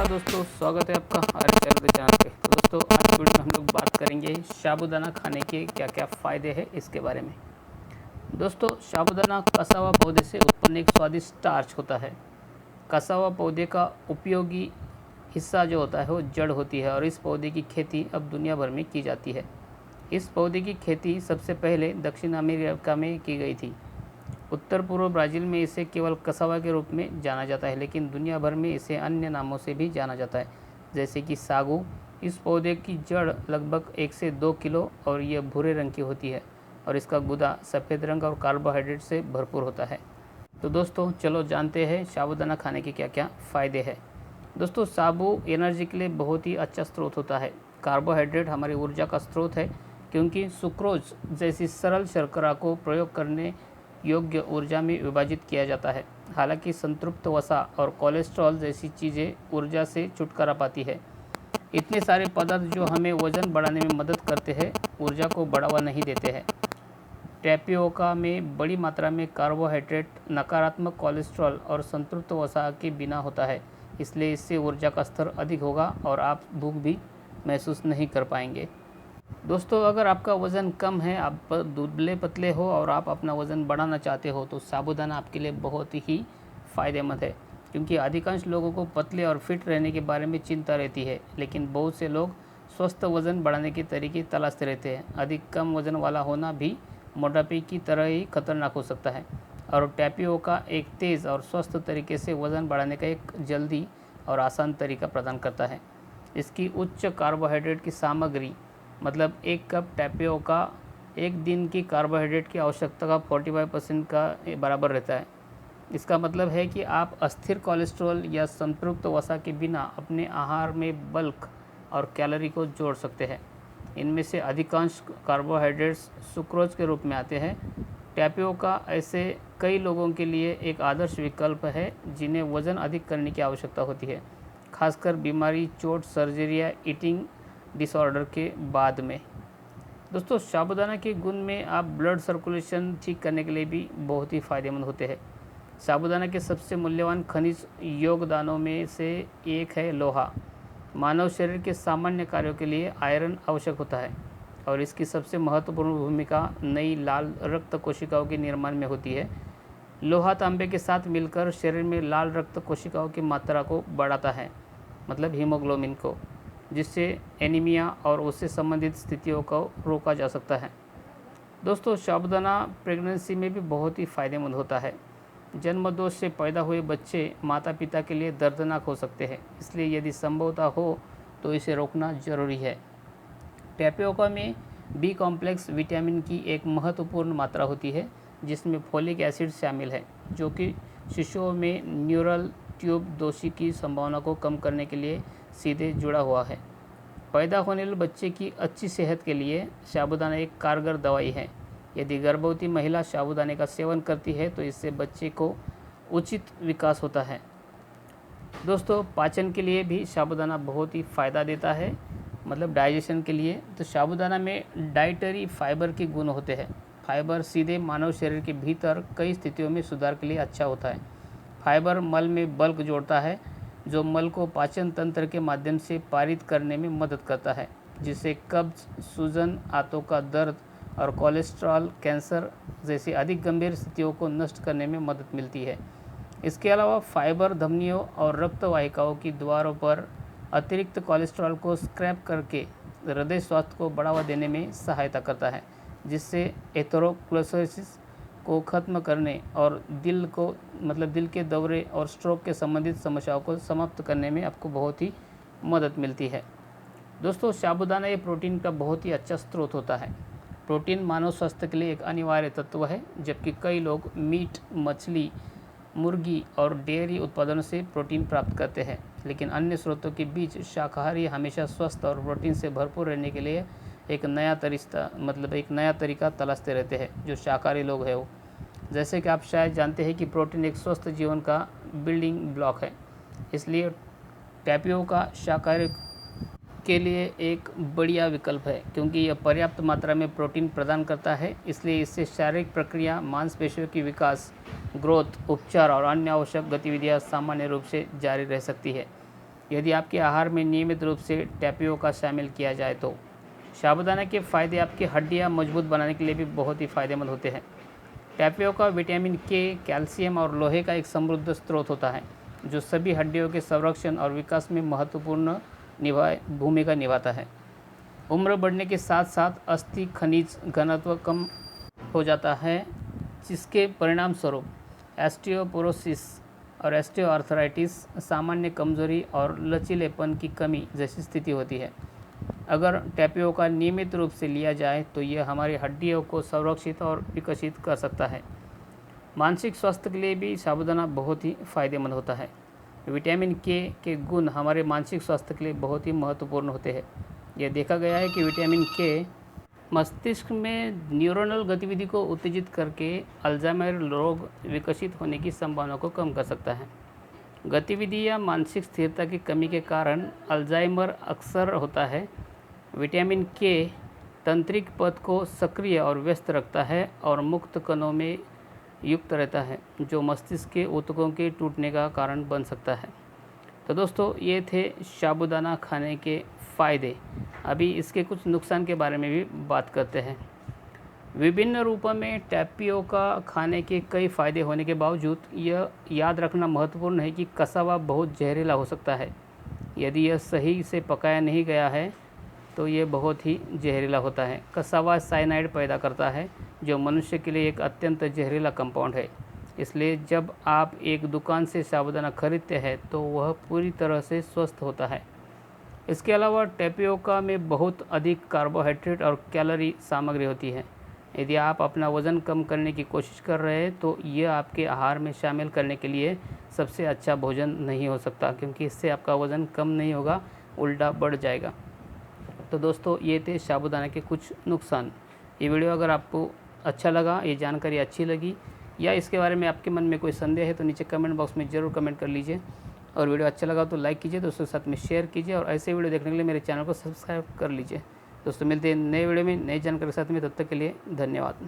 नमस्कार दोस्तों, स्वागत है आपका हमारे चैनल पे। तो दोस्तों, आज की वीडियो में हम लोग बात करेंगे साबूदाना खाने के क्या क्या फ़ायदे हैं इसके बारे में। दोस्तों, साबूदाना कसा हुआ पौधे से उत्पन्न एक स्वादिष्ट स्टार्च होता है। कसा हुआ पौधे का उपयोगी हिस्सा जो होता है वो जड़ होती है और इस पौधे की खेती अब दुनिया भर में की जाती है। इस पौधे की खेती सबसे पहले दक्षिण अमेरिका में की गई थी। उत्तर पूर्व ब्राज़ील में इसे केवल कसावा के रूप में जाना जाता है, लेकिन दुनिया भर में इसे अन्य नामों से भी जाना जाता है, जैसे कि सागू। इस पौधे की जड़ लगभग 1 से 2 किलो और यह भूरे रंग की होती है और इसका गुदा सफ़ेद रंग और कार्बोहाइड्रेट से भरपूर होता है। तो दोस्तों, चलो जानते हैं साबूदाना खाने के क्या क्या फ़ायदे हैं। दोस्तों, साबू एनर्जी के लिए बहुत ही अच्छा स्रोत होता है। कार्बोहाइड्रेट हमारी ऊर्जा का स्रोत है, क्योंकि सुक्रोज जैसी सरल शर्करा को प्रयोग करने योग्य ऊर्जा में विभाजित किया जाता है। हालांकि संतृप्त वसा और कोलेस्ट्रॉल जैसी चीज़ें ऊर्जा से छुटकारा पाती है। इतने सारे पदार्थ जो हमें वजन बढ़ाने में मदद करते हैं, ऊर्जा को बढ़ावा नहीं देते हैं। टैपियोका में बड़ी मात्रा में कार्बोहाइड्रेट, नकारात्मक कोलेस्ट्रॉल और संतृप्त वसा के बिना होता है, इसलिए इससे ऊर्जा का स्तर अधिक होगा और आप भूख भी महसूस नहीं कर पाएंगे। दोस्तों, अगर आपका वज़न कम है, आप दुबले पतले हो और आप अपना वज़न बढ़ाना चाहते हो, तो साबूदाना आपके लिए बहुत ही फ़ायदेमंद है, क्योंकि अधिकांश लोगों को पतले और फिट रहने के बारे में चिंता रहती है, लेकिन बहुत से लोग स्वस्थ वज़न बढ़ाने के तरीके तलाशते रहते हैं। अधिक कम वज़न वाला होना भी मोटापे की तरह ही खतरनाक हो सकता है, और टैपियोका एक तेज़ और स्वस्थ तरीके से वज़न बढ़ाने का एक जल्दी और आसान तरीका प्रदान करता है। इसकी उच्च कार्बोहाइड्रेट की सामग्री, मतलब 1 कप टैपियोका एक दिन की कार्बोहाइड्रेट की आवश्यकता का 45% का बराबर रहता है। इसका मतलब है कि आप अस्थिर कोलेस्ट्रॉल या संतृप्त वसा के बिना अपने आहार में बल्क और कैलोरी को जोड़ सकते हैं। इनमें से अधिकांश कार्बोहाइड्रेट्स सुक्रोज के रूप में आते हैं। टैपियोका ऐसे कई लोगों के लिए एक आदर्श विकल्प है जिन्हें वज़न अधिक करने की आवश्यकता होती है, खासकर बीमारी, चोट, सर्जरी या ईटिंग डिसऑर्डर के बाद में। दोस्तों, साबूदाना के गुण में आप ब्लड सर्कुलेशन ठीक करने के लिए भी बहुत ही फ़ायदेमंद होते हैं। साबूदाना के सबसे मूल्यवान खनिज योगदानों में से एक है लोहा। मानव शरीर के सामान्य कार्यों के लिए आयरन आवश्यक होता है और इसकी सबसे महत्वपूर्ण भूमिका नई लाल रक्त कोशिकाओं के निर्माण में होती है। लोहा तांबे के साथ मिलकर शरीर में लाल रक्त कोशिकाओं की मात्रा को बढ़ाता है, मतलब हीमोग्लोबिन को, जिससे एनीमिया और उससे संबंधित स्थितियों को रोका जा सकता है। दोस्तों, साबूदाना प्रेगनेंसी में भी बहुत ही फ़ायदेमंद होता है। जन्मदोष से पैदा हुए बच्चे माता पिता के लिए दर्दनाक हो सकते हैं, इसलिए यदि संभवतः हो तो इसे रोकना जरूरी है। टैपियोका में बी कॉम्प्लेक्स विटामिन की एक महत्वपूर्ण मात्रा होती है, जिसमें फोलिक एसिड शामिल है, जो कि शिशुओं में न्यूरल ट्यूब दोषी की संभावना को कम करने के लिए सीधे जुड़ा हुआ है। पैदा होने वाले बच्चे की अच्छी सेहत के लिए साबूदाना एक कारगर दवाई है। यदि गर्भवती महिला साबूदाने का सेवन करती है तो इससे बच्चे को उचित विकास होता है। दोस्तों, पाचन के लिए भी साबूदाना बहुत ही फ़ायदा देता है, मतलब डाइजेशन के लिए। तो साबूदाना में डाइटरी फाइबर के गुण होते हैं। फाइबर सीधे मानव शरीर के भीतर कई स्थितियों में सुधार के लिए अच्छा होता है। फाइबर मल में बल्क जोड़ता है, जो मल को पाचन तंत्र के माध्यम से पारित करने में मदद करता है, जिससे कब्ज, सूजन, आंतों का दर्द और कोलेस्ट्रॉल, कैंसर जैसी अधिक गंभीर स्थितियों को नष्ट करने में मदद मिलती है। इसके अलावा फाइबर धमनियों और रक्त वाहिकाओं की द्वारों पर अतिरिक्त कोलेस्ट्रॉल को स्क्रैप करके हृदय स्वास्थ्य को बढ़ावा देने में सहायता करता है, जिससे एथेरोस्क्लेरोसिस को ख़त्म करने और दिल को, मतलब दिल के दौरे और स्ट्रोक के संबंधित समस्याओं को समाप्त करने में आपको बहुत ही मदद मिलती है। दोस्तों, साबूदाना ये प्रोटीन का बहुत ही अच्छा स्रोत होता है। प्रोटीन मानव स्वास्थ्य के लिए एक अनिवार्य तत्व है, जबकि कई लोग मीट, मछली, मुर्गी और डेयरी उत्पादनों से प्रोटीन प्राप्त करते हैं, लेकिन अन्य स्रोतों के बीच शाकाहारी हमेशा स्वस्थ और प्रोटीन से भरपूर रहने के लिए एक नया तरीका तलाशते रहते हैं, जो शाकाहारी लोग हैं वो। जैसे कि आप शायद जानते हैं कि प्रोटीन एक स्वस्थ जीवन का बिल्डिंग ब्लॉक है, इसलिए टैपियोका शाकाहारी के लिए एक बढ़िया विकल्प है, क्योंकि यह पर्याप्त मात्रा में प्रोटीन प्रदान करता है। इसलिए इससे शारीरिक प्रक्रिया, मांसपेशियों की विकास, ग्रोथ, उपचार और अन्य आवश्यक गतिविधियां सामान्य रूप से जारी रह सकती है। यदि आपके आहार में नियमित रूप से टैपियोका शामिल किया जाए तो साबूदाना के फ़ायदे आपकी हड्डियाँ मजबूत बनाने के लिए भी बहुत ही फ़ायदेमंद होते हैं। टैपियोका विटामिन के, कैल्शियम और लोहे का एक समृद्ध स्रोत होता है, जो सभी हड्डियों के संरक्षण और विकास में महत्वपूर्ण भूमिका निभाता है। उम्र बढ़ने के साथ साथ अस्थि खनिज घनत्व कम हो जाता है, जिसके परिणाम स्वरूप ऑस्टियोपोरोसिस और ऑस्टियोआर्थराइटिस, सामान्य कमजोरी और लचीलेपन की कमी जैसी स्थिति होती है। अगर टैपियोका नियमित रूप से लिया जाए तो यह हमारी हड्डियों को संरक्षित और विकसित कर सकता है। मानसिक स्वास्थ्य के लिए भी साबूदाना बहुत ही फायदेमंद होता है। विटामिन के गुण हमारे मानसिक स्वास्थ्य के लिए बहुत ही महत्वपूर्ण होते हैं। यह देखा गया है कि विटामिन के मस्तिष्क में न्यूरोनल गतिविधि को उत्तेजित करके अल्जाइमर रोग विकसित होने की संभावना को कम कर सकता है। गतिविधि या मानसिक स्थिरता की कमी के कारण अल्जाइमर अक्सर होता है। विटामिन के तंत्रिक पथ को सक्रिय और व्यस्त रखता है और मुक्त कणों में युक्त रहता है, जो मस्तिष्क के ऊतकों के टूटने का कारण बन सकता है। तो दोस्तों, ये थे साबूदाना खाने के फ़ायदे। अभी इसके कुछ नुकसान के बारे में भी बात करते हैं। विभिन्न रूपों में टैपियोका खाने के कई फ़ायदे होने के बावजूद यह याद रखना महत्वपूर्ण है कि कसावा बहुत जहरीला हो सकता है। यदि यह सही से पकाया नहीं गया है तो ये बहुत ही जहरीला होता है। कसावा साइनाइड पैदा करता है, जो मनुष्य के लिए एक अत्यंत जहरीला कंपाउंड है। इसलिए जब आप एक दुकान से साबूदाना खरीदते हैं तो वह पूरी तरह से स्वस्थ होता है। इसके अलावा टैपियोका में बहुत अधिक कार्बोहाइड्रेट और कैलोरी सामग्री होती है। यदि आप अपना वज़न कम करने की कोशिश कर रहे हैं तो यह आपके आहार में शामिल करने के लिए सबसे अच्छा भोजन नहीं हो सकता, क्योंकि इससे आपका वज़न कम नहीं होगा, उल्टा बढ़ जाएगा। तो दोस्तों, ये थे साबूदाना के कुछ नुकसान। ये वीडियो अगर आपको अच्छा लगा, ये जानकारी अच्छी लगी या इसके बारे में आपके मन में कोई संदेह है तो नीचे कमेंट बॉक्स में ज़रूर कमेंट कर लीजिए। और वीडियो अच्छा लगा तो लाइक कीजिए, दोस्तों के साथ में शेयर कीजिए और ऐसे वीडियो देखने के लिए मेरे चैनल को सब्सक्राइब कर लीजिए। दोस्तों, मिलते हैं नए वीडियो में नई जानकारी के साथ में, तब तक के लिए धन्यवाद।